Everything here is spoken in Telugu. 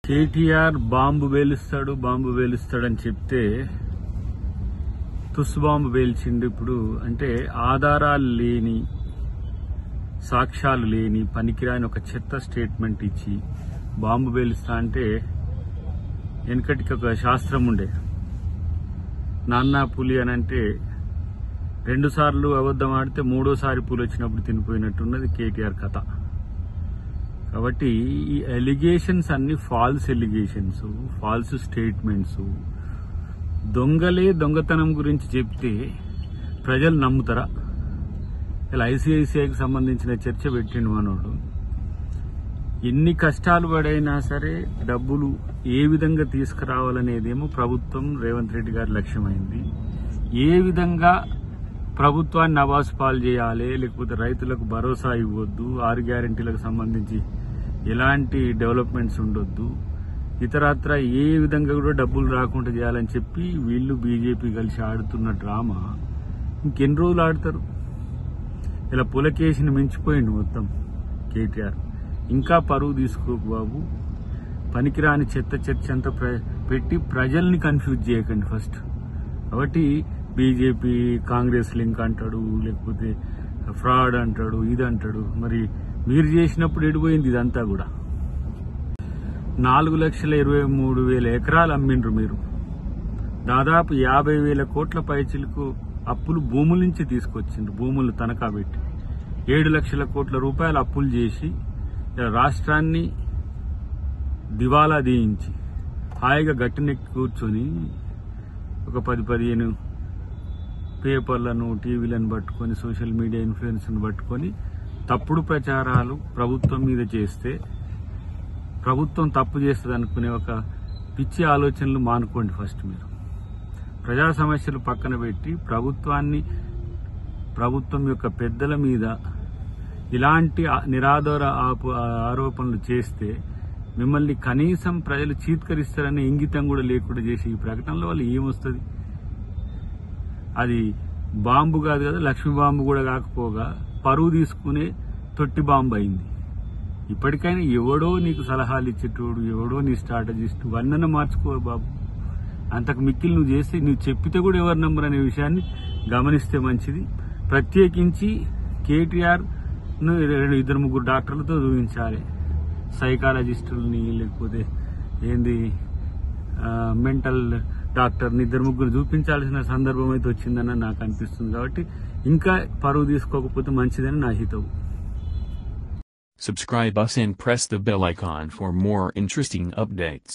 కేటీఆర్ బాంబు పేలుస్తాడని చెప్తే తుస్సు బాంబు పేల్చిండు. ఇప్పుడు అంటే ఆధారాలు లేని, సాక్ష్యాలు లేని, పనికిరాని ఒక చెత్త స్టేట్మెంట్ ఇచ్చి బాంబు పేలుస్తా అంటే వెనకటికి ఒక శాస్త్రం ఉండే, నాన్నా పులి అని అంటే 2 సార్లు అబద్ధం ఆడితే 3వసారి పులి వచ్చినప్పుడు తినిపోయినట్టున్నది కేటీఆర్ కథ. కాబట్టి ఈ ఎలిగేషన్స్ అన్ని ఫాల్స్ ఎలిగేషన్స్, ఫాల్స్ స్టేట్మెంట్స్. దొంగలే దొంగతనం గురించి చెప్తే ప్రజలు నమ్ముతారా? ఇలా ఐసిఐసిఐకి సంబంధించిన చర్చ పెట్టిండు మనోడు. ఎన్ని కష్టాలు పడైనా సరే డబ్బులు ఏ విధంగా తీసుకురావాలనేదేమో ప్రభుత్వం రేవంత్ రెడ్డి గారి లక్ష్యమైంది. ఏ విధంగా ప్రభుత్వాన్ని నవాజ్ పాలు చేయాలి, లేకపోతే రైతులకు భరోసా ఇవ్వద్దు, 6 గ్యారెంటీలకు సంబంధించి ఎలాంటి డెవలప్మెంట్స్ ఉండొద్దు, ఇతరత్ర ఏ విధంగా కూడా డబ్బులు రాకుండా చేయాలని చెప్పి వీళ్ళు బీజేపీ కలిసి ఆడుతున్న డ్రామా ఇంకెన్ని రోజులు ఆడతారు? ఇలా పులకేసిని మించిపోయిండు మొత్తం కేటీఆర్. ఇంకా పరువు తీసుకోకు బాబు. పనికిరాని చెత్త చర్చ అంతా పెట్టి ప్రజల్ని కన్ఫ్యూజ్ చేయకండి ఫస్ట్. కాబట్టి బీజేపీ కాంగ్రెస్ లింక్ అంటాడు, లేకపోతే ఫ్రాడ్ అంటాడు, ఇది అంటాడు. మరి మీరు చేసినప్పుడు ఎడిపోయింది ఇదంతా కూడా? 4,23,000 ఎకరాలు అమ్మిండ్రు మీరు. దాదాపు 50,000 కోట్ల పైచిలకు అప్పులు భూముల నుంచి తీసుకొచ్చిండ్రు, భూములు తనఖా పెట్టి 7 లక్షల కోట్ల రూపాయలు అప్పులు చేసి రాష్ట్రాన్ని దివాలా దీయించి హాయిగా గట్టునెక్కి కూర్చొని ఒక 10-15 పేపర్లను, టీవీలను పట్టుకొని, సోషల్ మీడియా ఇన్ఫ్లుయెన్స్ను పట్టుకొని తప్పుడు ప్రచారాలు ప్రభుత్వం మీద చేస్తే, ప్రభుత్వం తప్పు చేస్తుంది అనుకునే ఒక పిచ్చి ఆలోచనలు మానుకోండి ఫస్ట్. మీరు ప్రజా సమస్యలు పక్కన పెట్టి ప్రభుత్వం యొక్క పెద్దల మీద ఇలాంటి నిరాధార ఆరోపణలు చేస్తే మిమ్మల్ని కనీసం ప్రజలు చీత్కరిస్తారనే ఇంగితం కూడా లేకుండా చేసి ఈ ప్రకటనల వల్ల ఏమొస్తుంది? అది బాంబు కాదు కదా, లక్ష్మీ బాంబు కూడా కాకపోగా పరువు తీసుకునే తొట్టి బాంబు అయింది. ఇప్పటికైనా ఎవడో నీకు సలహాలు ఇచ్చేటోడు, ఎవడో నీ స్ట్రాటజిస్ట్, వన్నన మార్చుకో బాబు. అంతకు మిక్కిలి నువ్వు చేస్తే, నువ్వు చెప్పితే కూడా ఎవరు నమ్మరు అనే విషయాన్ని గమనిస్తే మంచిది. ప్రత్యేకించి కేటీఆర్ ను 2-3 డాక్టర్లతో చూపించాలి, సైకాలజిస్టులని, లేకపోతే ఏంది మెంటల్ డాక్టర్ని 2-3 చూపించాల్సిన సందర్భం అయితే వచ్చిందని నాకు అనిపిస్తుంది. కాబట్టి ఇంకా పరువు తీసుకోకపోతే మంచిదని నా హితవు. Subscribe us and press the bell icon for more interesting updates.